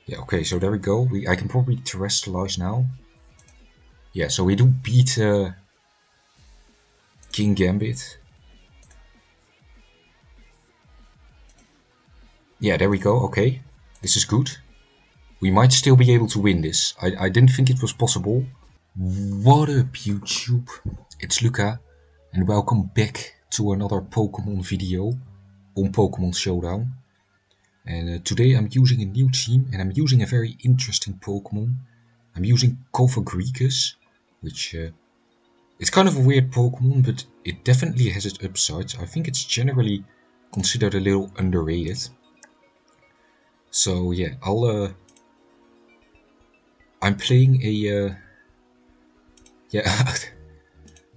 Yeah, okay, so there we go. I can probably terrestrialize now. Yeah, so we do beat King Gambit. Yeah, there we go. Okay, this is good. We might still be able to win this. I didn't think it was possible. What up, YouTube? It's Luca, and welcome back to another Pokémon video on Pokémon Showdown. And today I'm using a new team, and I'm using a very interesting Pokémon. I'm using Cofagrigus, which it's kind of a weird Pokémon, but it definitely has its upsides. I think it's generally considered a little underrated. So yeah, I'm playing a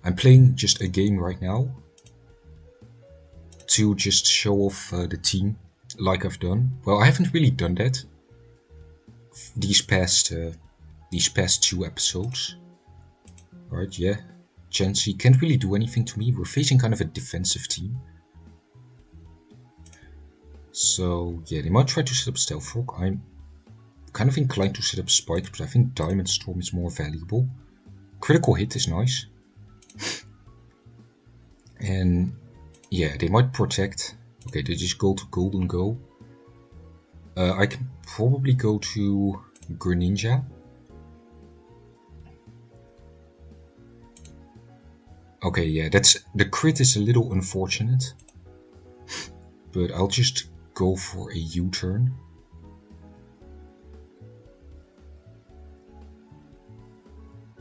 I'm playing just a game right now to just show off the team like I've done. Well, I haven't really done that these past 2 episodes. Right, yeah. Chansey can't really do anything to me. We're facing kind of a defensive team. So yeah, they might try to set up Stealth Rock. I'm kind of inclined to set up Spikes, but I think Diamond Storm is more valuable. Critical Hit is nice. And yeah, they might protect. Okay, they just go to Golden Go. I can probably go to Greninja. Okay, yeah, the crit is a little unfortunate. But I'll just go for a U-turn.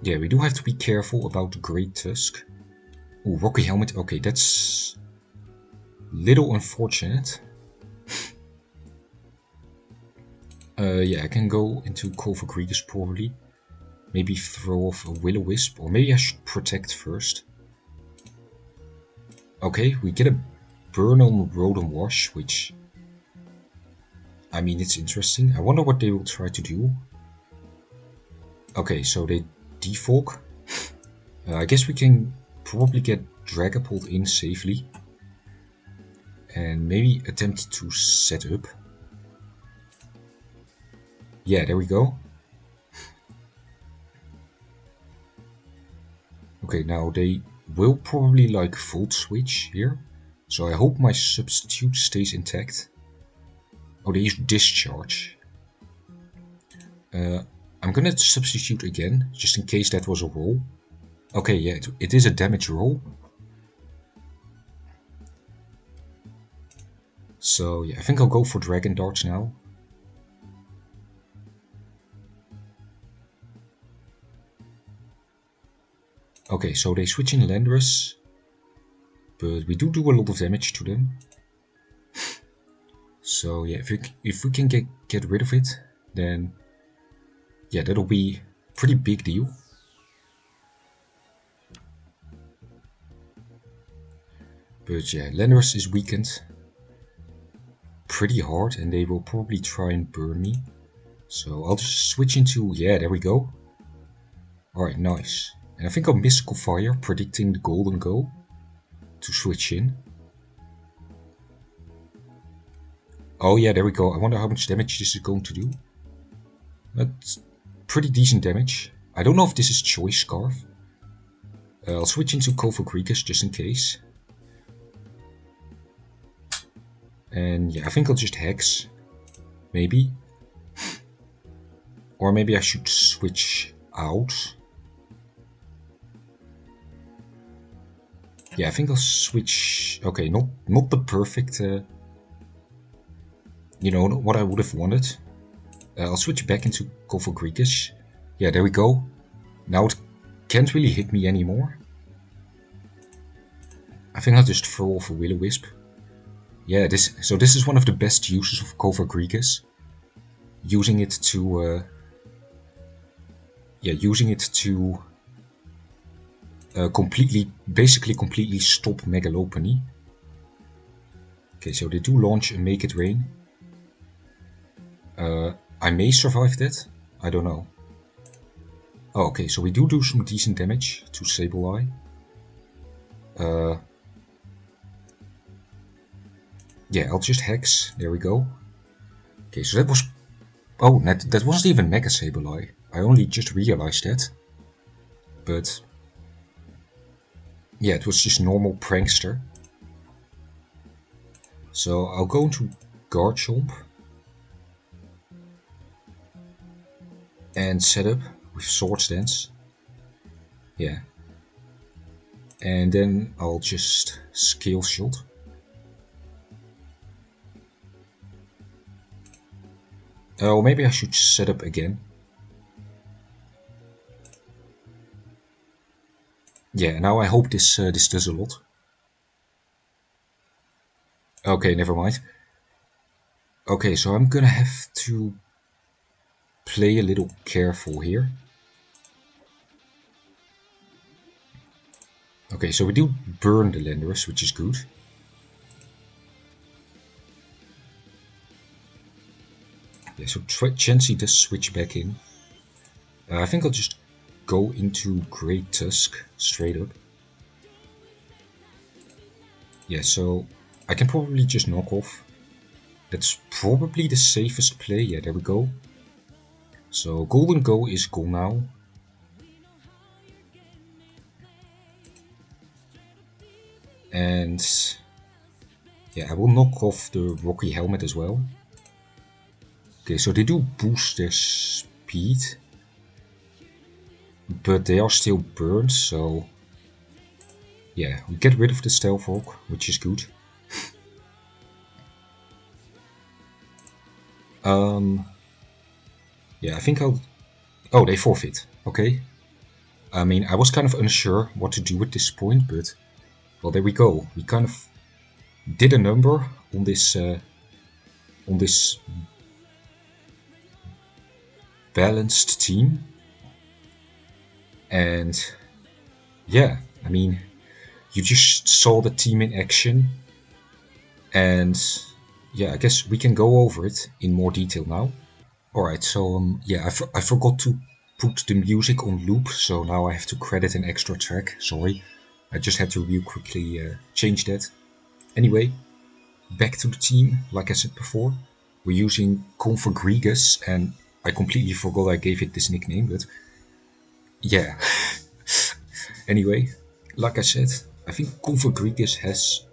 Yeah, we do have to be careful about the Great Tusk. Ooh, Rocky Helmet. Okay, that's little unfortunate. Yeah, I can go into Cofagrigus probably. Maybe throw off a Will-O-Wisp, or maybe I should protect first. Okay, we get a burn on Rotom Wash, which, I mean, it's interesting. I wonder what they will try to do. Okay, so they defog. I guess we can probably get Dragapult in safely. And maybe attempt to set up. Yeah, there we go. Okay, now they will probably like Volt Switch here. So I hope my substitute stays intact. Oh, they use Discharge. I'm gonna substitute again, just in case that was a roll. Okay, yeah, it is a damage roll. So yeah, I think I'll go for Dragon Darts now. Okay, so they switch in Landorus, but we do a lot of damage to them. So yeah, if we can get rid of it, then yeah, that'll be a pretty big deal. But yeah, Landorus is weakened pretty hard, and they will probably try and burn me. So I'll just switch into, yeah, there we go. Alright, nice. And I think I'll Mystical Fire, predicting the Golden Go to switch in. Oh yeah, there we go. I wonder how much damage this is going to do. That's pretty decent damage. I don't know if this is Choice Scarf. I'll switch into Cofagrigus just in case. And yeah, I think I'll just Hex. Maybe. Or maybe I should switch out. Yeah, I think I'll switch. Okay, not the perfect, you know, what I would have wanted. I'll switch back into Cofagrigus. Yeah, there we go. Now it can't really hit me anymore. I think I'll just throw off a Will-O-Wisp. Yeah, this is one of the best uses of Cofagrigus. Using it to, basically completely stop Megalopony. Okay, so they do launch a Make It Rain. I may survive that. I don't know. Oh, okay, so we do some decent damage to Sableye. Yeah, I'll just Hex. There we go. Okay, so that was Oh, that wasn't even Mega Sableye. I only just realized that. But yeah, it was just normal Prankster. So I'll go into Garchomp and set up with Swords Dance. Yeah. And then I'll just Scale Shot. Oh, maybe I should set up again. Yeah, now I hope this this does a lot. Okay, never mind. Okay, so I'm gonna have to play a little careful here. Okay, so we do burn the Landorus, which is good. Yeah, so Chansey does switch back in. I think I'll just go into Great Tusk straight up. Yeah, so I can probably just knock off. That's probably the safest play. Yeah, there we go. So Golden Go is gone now. And yeah, I will knock off the Rocky Helmet as well. Okay, so they do boost their speed, but they are still burned, so yeah, we get rid of the Stealth Rock, which is good. Yeah, I think I'll... Oh, they forfeit. Okay. I mean, I was kind of unsure what to do at this point, but well, there we go. We kind of did a number on this balanced team, and yeah, I mean, you just saw the team in action, and yeah, I guess we can go over it in more detail now. Alright, so yeah, I forgot to put the music on loop, so now I have to credit an extra track, sorry. I just had to real quickly change that. Anyway, back to the team, like I said before. We're using Cofagrigus, and I completely forgot I gave it this nickname, but yeah. Anyway, like I said, I think Cofagrigus has...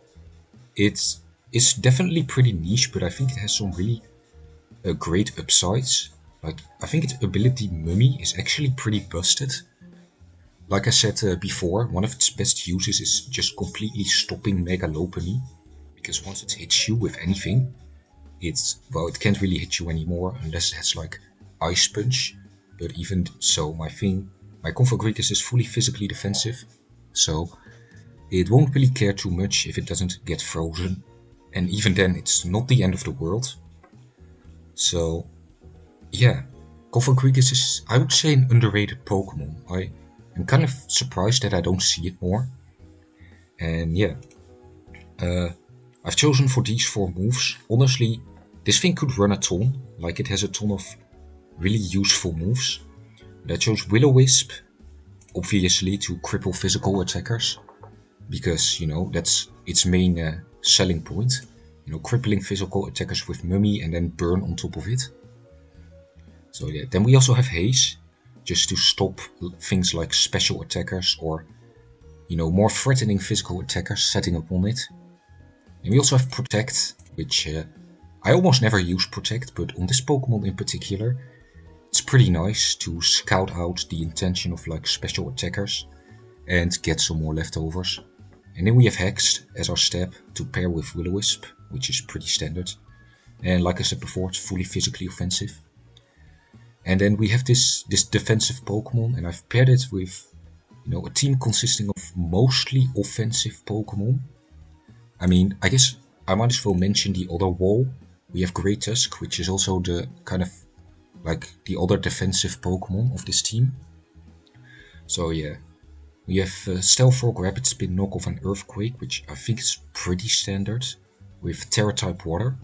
It's definitely pretty niche, but I think it has some really great upsides. Like, I think its ability Mummy is actually pretty busted. Like I said before, one of its best uses is just completely stopping Mega Lopunny, because once it hits you with anything, it can't really hit you anymore unless it has like Ice Punch. But even so, my Cofagrigus is fully physically defensive, so it won't really care too much if it doesn't get frozen, and even then it's not the end of the world. So yeah, Cofagrigus is, I would say, an underrated Pokemon. I'm kind of surprised that I don't see it more. And yeah, I've chosen for these 4 moves. Honestly, this thing could run a ton, like it has a ton of really useful moves. But I chose Will-O-Wisp, obviously, to cripple physical attackers, because, you know, that's its main selling point. You know, crippling physical attackers with Mummy and then burn on top of it. So yeah, then we also have Haze, just to stop things like special attackers or, you know, more threatening physical attackers setting up on it. And we also have Protect, which I almost never use Protect, but on this Pokemon in particular, it's pretty nice to scout out the intention of like special attackers and get some more leftovers. And then we have Hexed as our step to pair with Will-O-Wisp, which is pretty standard. And like I said before, it's fully physically offensive. And then we have this defensive Pokemon, and I've paired it with, you know, a team consisting of mostly offensive Pokemon. I mean, I guess I might as well mention the other wall. We have Great Tusk, which is also the kind of like the other defensive Pokemon of this team. So yeah, we have Stealth Rock, Rapid Spin, Knockoff, and Earthquake, which I think is pretty standard, with Terra-type Water.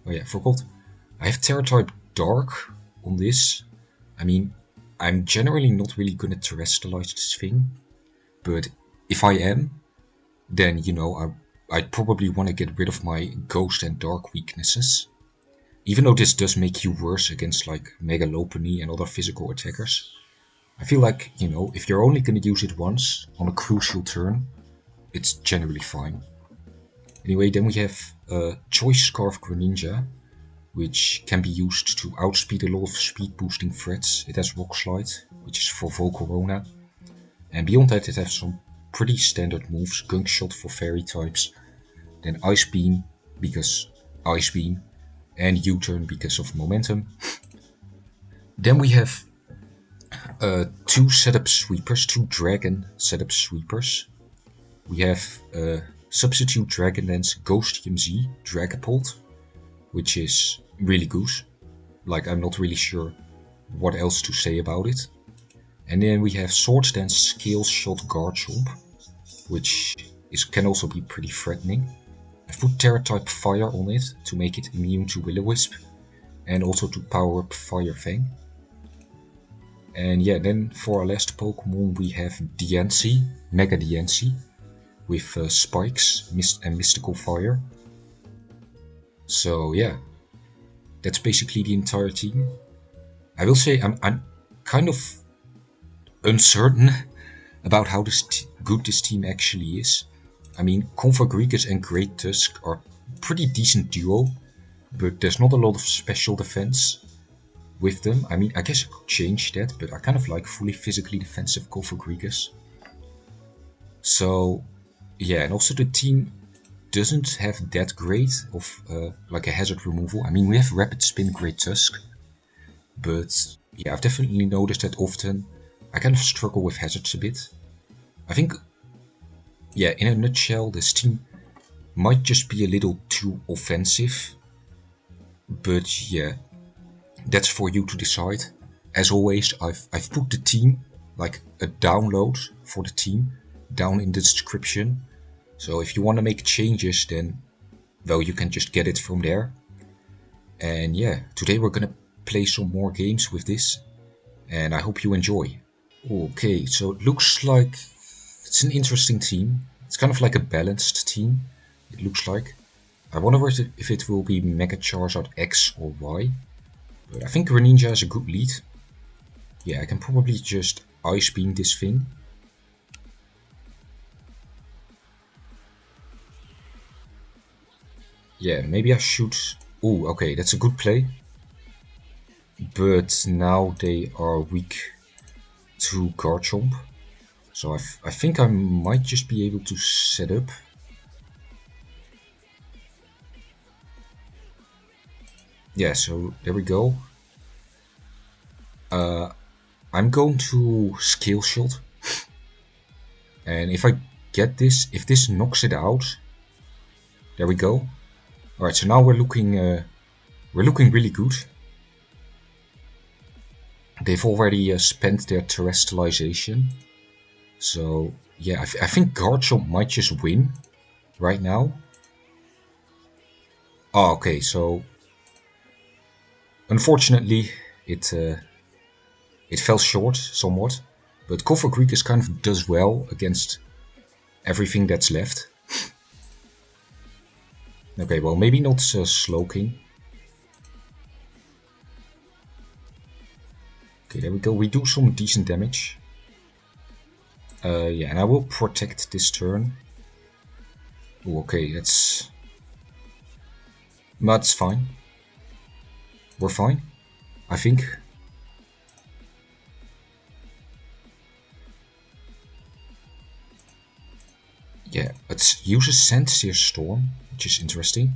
Oh yeah, forgot. I have Terra-type Dark on this. I mean, I'm generally not really gonna terrestrialize this thing, but if I am, then, you know, I'd probably want to get rid of my Ghost and Dark weaknesses. Even though this does make you worse against like Mega Lopunny and other physical attackers, I feel like, you know, if you're only going to use it once on a crucial turn, it's generally fine. Anyway, then we have Choice Scarf Greninja, which can be used to outspeed a lot of speed boosting threats. It has Rock Slide, which is for Volcarona. And beyond that, it has some pretty standard moves. Gunk Shot for fairy types, then Ice Beam because Ice Beam, and U-Turn because of momentum. Then we have two setup sweepers, two dragon setup sweepers. We have Substitute Dragonlance Ghostium Z Dragapult, which is really good. Like, I'm not really sure what else to say about it. And then we have Swords Dance Scale Shot Garchomp, which can also be pretty threatening. I've put Terra-type Fire on it to make it immune to Will-O-Wisp, and also to power up Fire Fang. And yeah, then for our last Pokemon we have Diancie, Mega Diancie, with Spikes and Mystical Fire. So yeah, that's basically the entire team. I will say I'm kind of uncertain about how good this team actually is. I mean, Cofagrigus and Great Tusk are a pretty decent duo, but there's not a lot of special defense with them. I mean, I guess I could change that, but I kind of like fully physically defensive Cofagrigus. So yeah, and also the team doesn't have that great of like a hazard removal. I mean, we have Rapid Spin Great Tusk, but yeah, I've definitely noticed that often I kind of struggle with hazards a bit. I think, yeah, in a nutshell, this team might just be a little too offensive, but yeah, that's for you to decide. As always, I've put the team, like a download for the team, down in the description. So if you want to make changes, then, well, you can just get it from there. And yeah, today we're gonna play some more games with this, and I hope you enjoy. Okay, so it looks like it's an interesting team. It's kind of like a balanced team, it looks like. I wonder if it will be Mega Charizard X or Y. But I think Greninja is a good lead. Yeah, I can probably just Ice Beam this thing. Yeah, maybe I should... Oh, okay, that's a good play. But now they are weak to Garchomp. So I think I might just be able to set up. Yeah, so there we go. I'm going to Scale Shot. And if I get this, if this knocks it out, there we go. Alright, so now we're looking really good. They've already spent their terrestrialization. So yeah, I think Garchomp might just win right now. Oh, okay, so unfortunately it fell short somewhat, but Cofagrigus kind of does well against everything that's left. Okay, well, maybe not Slowking. Okay, there we go. We do some decent damage. Yeah, and I will protect this turn. Ooh, okay, that's fine. We're fine, I think. Yeah, it uses Sandsear Storm, which is interesting.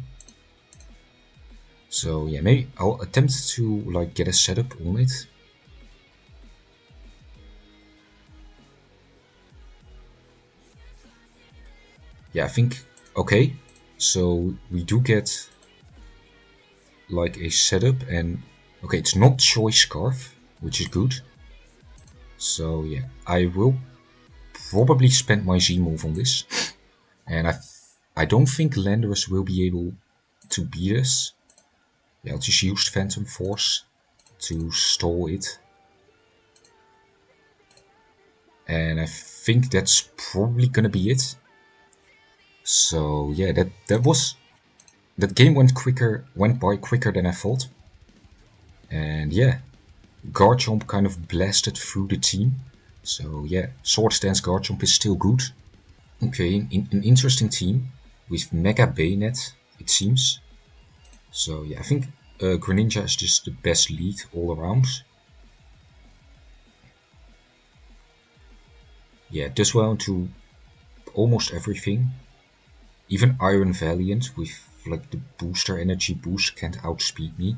So yeah, maybe I'll attempt to like get a setup on it. Yeah, I think, okay, so we do get like a setup, and okay, it's not Choice Scarf, which is good. So yeah, I will probably spend my Z move on this, and I don't think Landorus will be able to beat us. Yeah, I'll just use Phantom Force to stall it. And I think that's probably gonna be it. So yeah, that was that game went by quicker than I thought. And yeah, Garchomp kind of blasted through the team. So yeah, Swords Dance Garchomp is still good. Okay, an interesting team with Mega Bayonet, it seems. So yeah, I think Greninja is just the best lead all around. Yeah, it does well into almost everything. Even Iron Valiant with like the booster energy boost can't outspeed me.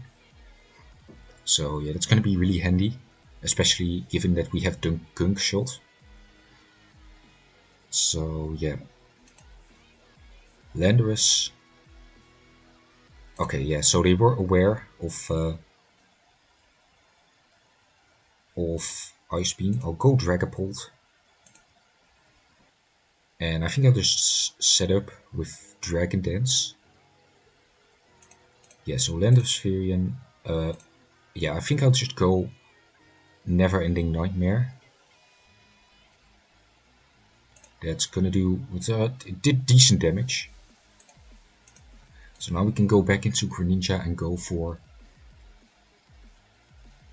So yeah, that's gonna be really handy, especially given that we have Gunk Shot. So yeah, Landorus. Okay, yeah, so they were aware of Ice Beam. I'll go Dragapult. And I think I'll just set up with Dragon Dance. Yeah, so Landorus Firion. Yeah, I think I'll just go Never Ending Nightmare. That's gonna do, it did decent damage. So now we can go back into Greninja and go for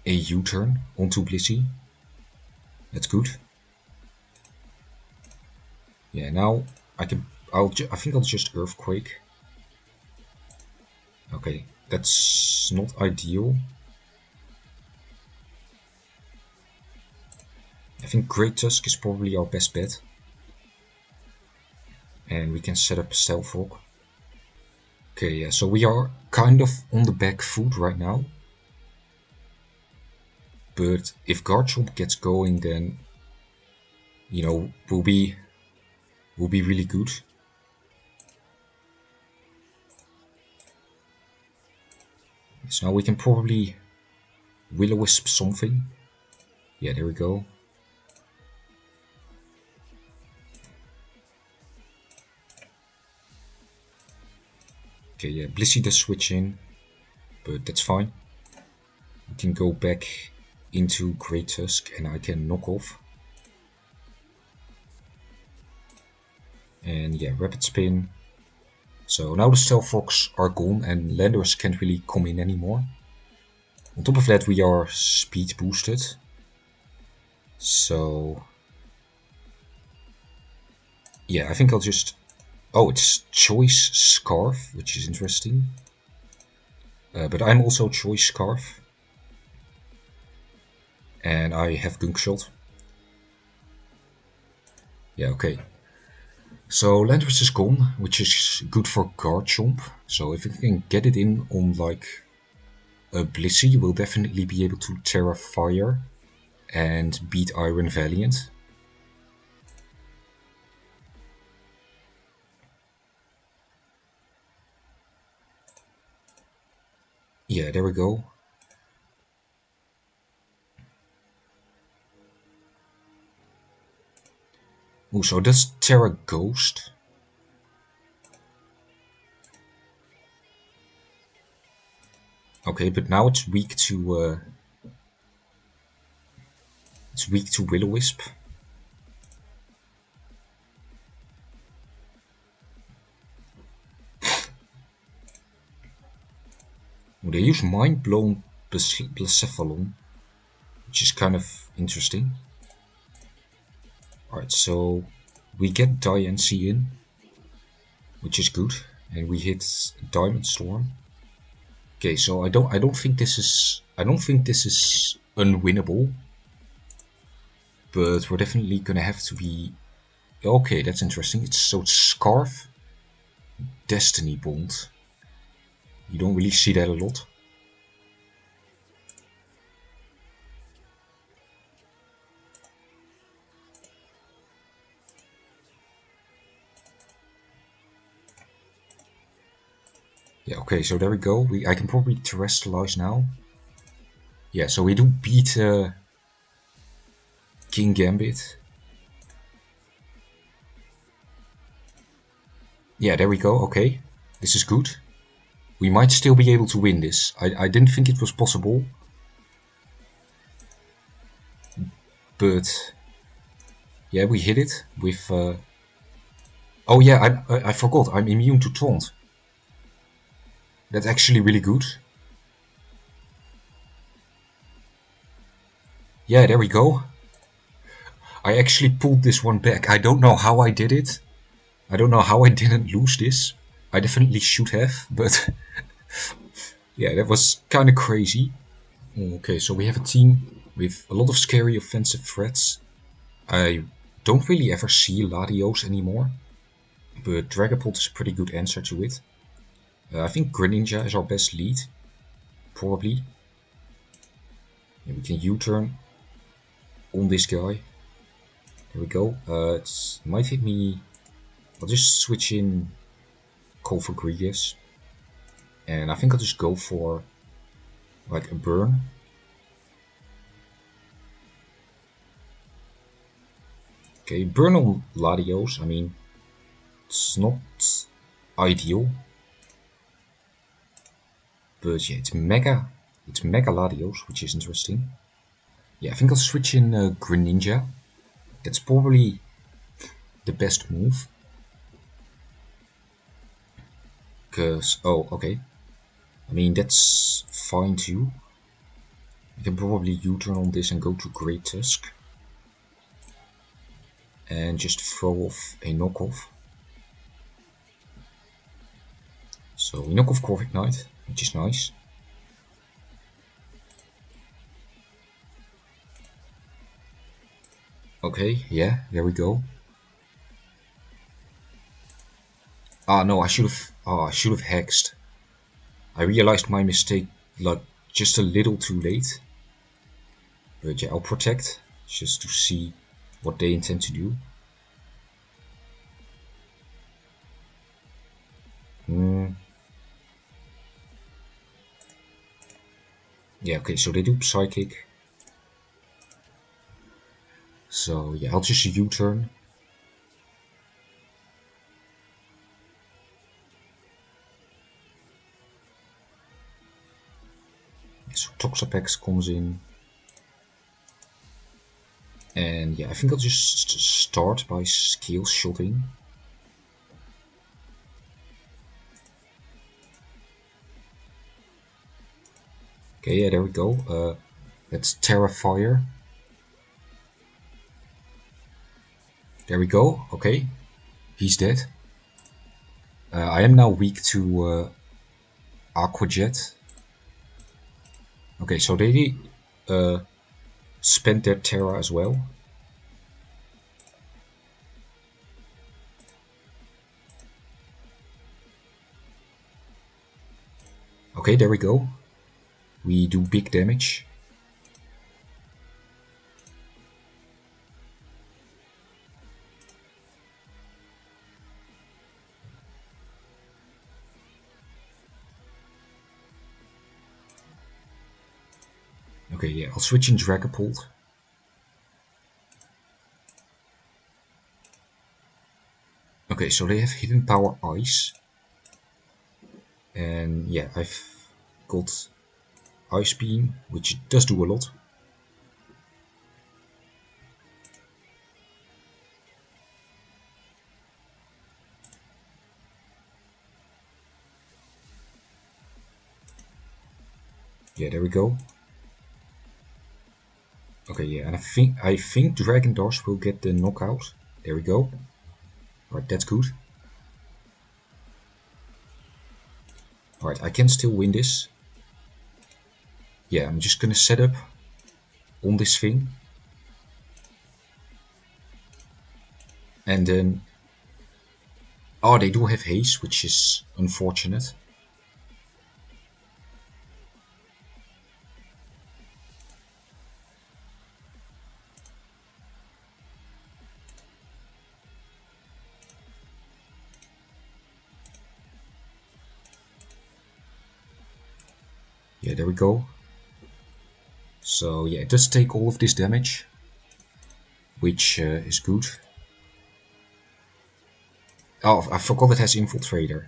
a U-turn onto Blissey. That's good. Yeah, now I think I'll just Earthquake. Okay, that's not ideal. I think Great Tusk is probably our best bet. And we can set up Stealth Rock. Okay, yeah, so we are kind of on the back foot right now. But if Garchomp gets going, then, you know, we'll be really good. So now we can probably Will-O-Wisp something. Yeah, there we go. Okay, yeah, Blissey does switch in, but that's fine. We can go back into Great Tusk and I can knock off. And yeah, Rapid Spin. So now the Stealth Rocks are gone and Landorus can't really come in anymore. On top of that we are speed boosted. So yeah, I think I'll just... Oh, it's Choice Scarf, which is interesting. But I'm also Choice Scarf. And I have Gunk Shot. Yeah, okay. So Landorus is gone, which is good for Garchomp. So if we can get it in on like a Blissey, we'll definitely be able to Terra Fire and beat Iron Valiant. Yeah, there we go. Oh, so does Terra Ghost? Okay, but now it's weak to Will-O-Wisp. They use Mind Blown Blacephalon, which is kind of interesting. Alright, so we get Diancie in, which is good, and we hit Diamond Storm. Okay, so I don't think this is unwinnable, but we're definitely gonna have to be... Okay, that's interesting. It's Scarf, Destiny Bond. You don't really see that a lot. Yeah, okay, so there we go. I can probably terrestrialize now. Yeah, so we do beat King Gambit. Yeah, there we go. Okay, this is good. We might still be able to win this. I didn't think it was possible. But yeah, we hit it with... Oh yeah, I forgot. I'm immune to Taunt. That's actually really good. Yeah, there we go. I actually pulled this one back. I don't know how I did it. I don't know how I didn't lose this. I definitely should have, but yeah, that was kind of crazy. Okay, so we have a team with a lot of scary offensive threats. I don't really ever see Latios anymore, but Dragapult is a pretty good answer to it. I think Greninja is our best lead, probably. Yeah, we can U-turn on this guy. There we go. It might hit me. I'll just switch in Cofagrigus. And I think I'll just go for like a burn. Okay, burn on Latios. I mean, it's not ideal. But yeah, it's Mega Latios, which is interesting. Yeah, I think I'll switch in Greninja. That's probably the best move. Because, oh, okay. I mean, that's fine too. I can probably U-turn on this and go to Great Tusk. And just throw off a knockoff. So we knock off Corvic Knight, which is nice. Okay, yeah, there we go. Ah no, I should have hexed. I realized my mistake like just a little too late. But yeah, I'll protect just to see what they intend to do. Yeah, okay, so they do Psychic. So yeah, I'll just U-turn. So Toxapex comes in. And yeah, I think I'll just start by Scale Shotting. Okay, yeah, there we go. That's Terrafire. There we go. Okay, he's dead. I am now weak to Aqua Jet. Okay, so they spent their Terra as well. Okay, there we go. We do big damage. Okay, yeah, I'll switch in Dragapult. Okay, so they have Hidden Power Ice. And yeah, I've got Ice Beam, which does do a lot. Yeah, there we go. Okay, yeah, and I think Dragon Dash will get the knockout. There we go. Alright, that's good. Alright, I can still win this. Yeah, I'm just gonna set up on this thing. And then... Oh, they do have haste, which is unfortunate. Yeah, there we go. So yeah, it does take all of this damage, which is good. Oh, I forgot it has Infiltrator.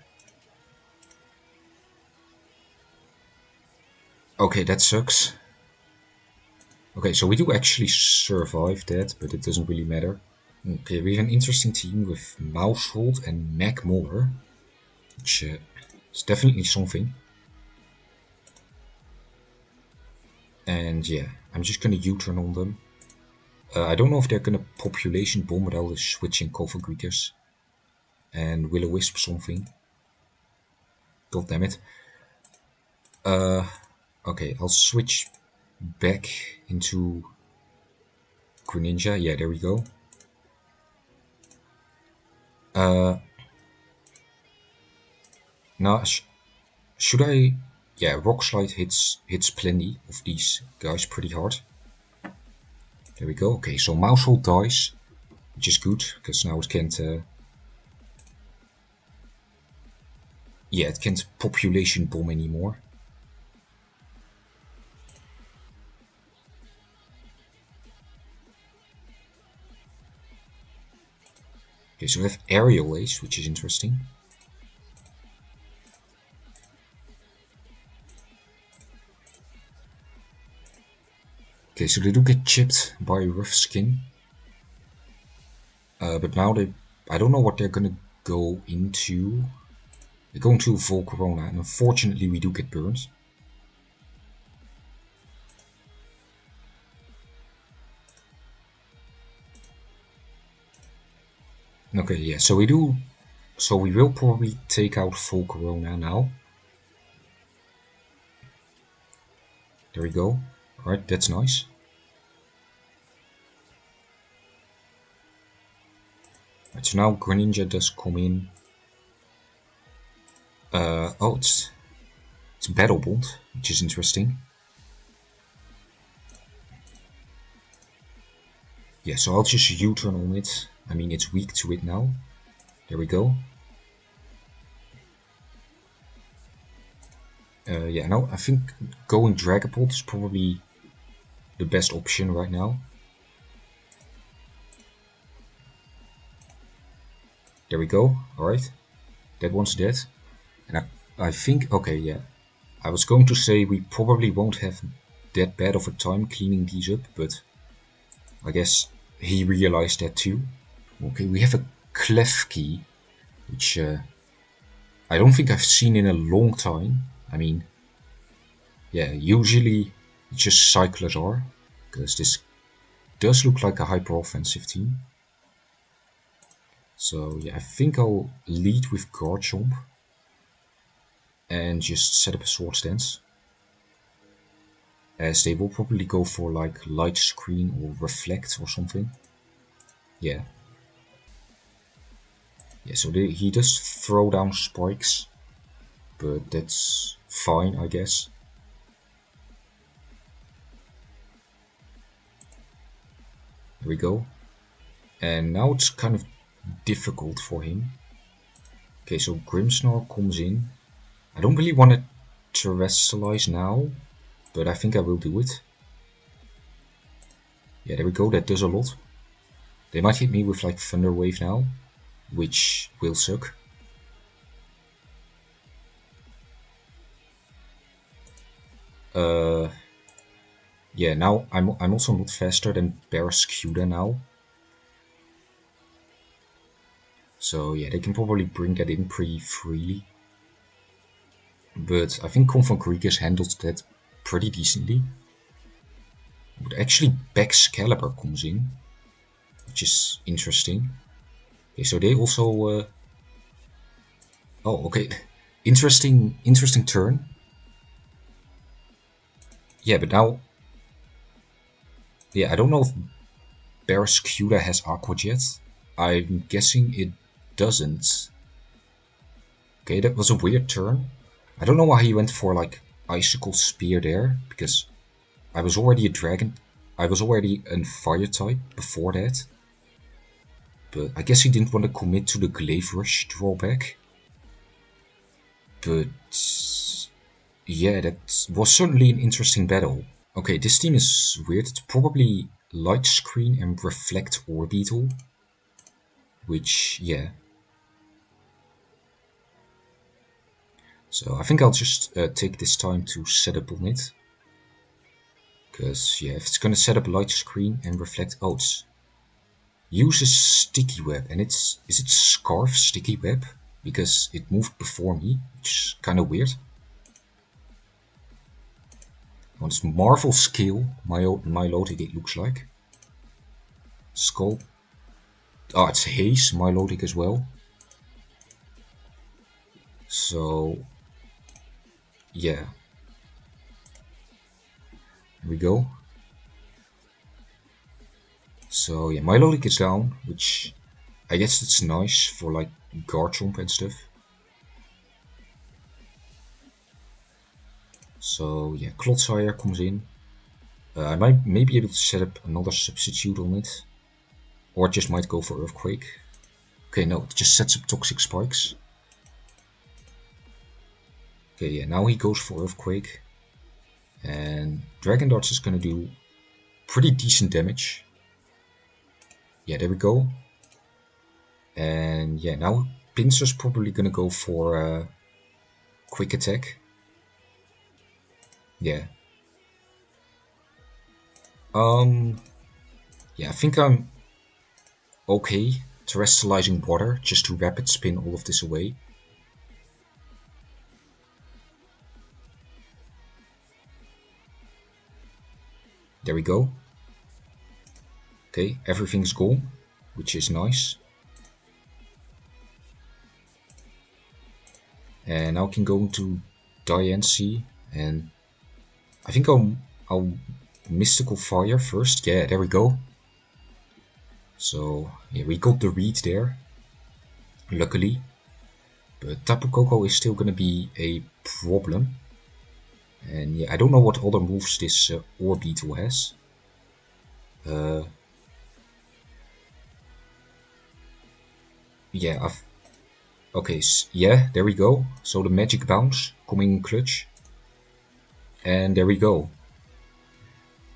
Okay, that sucks. Okay, so we do actually survive that, but it doesn't really matter. Okay, we have an interesting team with Mousehold and Magmauler, which is definitely something. And yeah, I'm just gonna U-turn on them. I don't know if they're gonna population bomb, but I'll just switch in Cofagrigus and Will-O-Wisp something. God damn it. Okay, I'll switch back into Greninja. Yeah, there we go. Now, should I... Yeah, Rock Slide hits plenty of these guys pretty hard. There we go. Okay, so Maushold dies, which is good, because now it can't... yeah, it can't population bomb anymore. Okay, so we have Aerial Ace, which is interesting. Okay, so they do get chipped by Rough Skin. But now they... I don't know what they're gonna go into. They're going to Volcarona, and unfortunately we do get burned. Okay, yeah, so we do... So we will probably take out Volcarona now. There we go. Alright, that's nice. Right, so now Greninja does come in. Oh, it's Battle Bond, which is interesting. Yeah, so I'll just U-turn on it. I mean, it's weak to it now. There we go. Yeah, no, I think going Dragapult is probably the best option right now. There we go. Alright. That one's dead. And I think, okay, yeah. I was going to say we probably won't have that bad of a time cleaning these up, but I guess he realized that too. Okay, we have a Klefki, which I don't think I've seen in a long time. I mean, yeah, usually it's just Cyclozar, because this does look like a hyper offensive team. So yeah, I think I'll lead with Garchomp and just set up a Sword Stance, as they will probably go for like Light Screen or Reflect or something. Yeah. Yeah, so he does throw down spikes, but that's fine, I guess. There we go. And now it's kind of difficult for him. Okay, so Grimmsnarl comes in. I don't really want to Terrestrialize now, but I think I will do it. Yeah, there we go, that does a lot. They might hit me with like Thunder Wave now, which will suck. Yeah, now I'm also not faster than Barraskewda now. So yeah, they can probably bring that in pretty freely. But I think Cofagrigus handles that pretty decently. But actually Baxcalibur comes in, which is interesting. Okay, so they also... oh, okay. Interesting turn. Yeah, but now... Yeah, I don't know if Barraskewda has Aqua Jet. I'm guessing it doesn't. Okay, that was a weird turn. I don't know why he went for like Icicle Spear there, because I was already a Dragon. I was already a Fire type before that. But I guess he didn't want to commit to the Glaive Rush drawback. But yeah, that was certainly an interesting battle. Okay, this team is weird. It's probably Light Screen and Reflect Orbital. Which, yeah. So I think I'll just take this time to set up on it. Because, yeah, if it's gonna set up Light Screen and Reflect... Oh, it's... Uses Sticky Web, and it's... Is it Scarf Sticky Web? Because it moved before me, which is kind of weird. On its Marvel scale, Milotic it looks like. Skull. Oh, it's Haze, Milotic as well. So, yeah. Here we go. So yeah, Milotic is down, which I guess it's nice for like Garchomp and stuff. So yeah, Clodsire comes in. I may be able to set up another substitute on it. Or just might go for Earthquake. Okay, no, it just sets up Toxic Spikes. Okay, yeah, now he goes for Earthquake. And Dragon Darts is gonna do pretty decent damage. Yeah, there we go. And yeah, now Pinsir's probably gonna go for Quick Attack. Yeah. Yeah, I think I'm okay terrestrializing water just to rapid spin all of this away. There we go. Okay, everything's gone, which is nice. And now I can go into Diancie, and I think I'll Mystical Fire first. Yeah, there we go. So yeah, we got the read there, luckily. But Tapu Koko is still gonna be a problem. And yeah, I don't know what other moves this Orbeetle has. Yeah, okay, yeah, there we go. So the Magic Bounce coming in clutch. And there we go.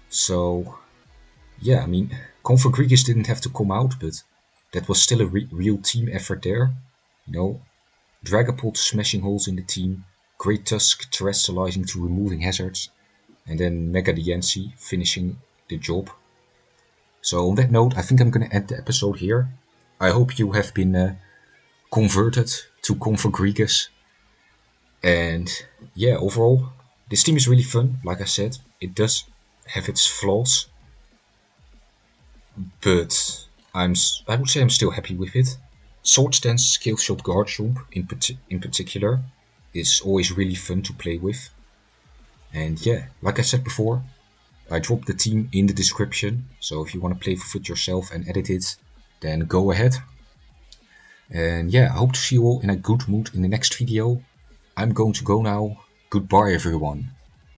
So, yeah, I mean, Cofagrigus didn't have to come out, but that was still a real team effort there. You know, Dragapult smashing holes in the team, Great Tusk terrestrializing to removing hazards, and then Mega Diancie finishing the job. So on that note, I think I'm going to end the episode here. I hope you have been converted to Cofagrigus. And yeah, overall, this team is really fun. Like I said, it does have its flaws, but I would say I'm still happy with it. Swords Dance Scale Shot Garchomp in particular is always really fun to play with. And yeah, like I said before, I dropped the team in the description, so if you want to play with it yourself and edit it, then go ahead. And yeah, I hope to see you all in a good mood in the next video. I'm going to go now. Goodbye everyone.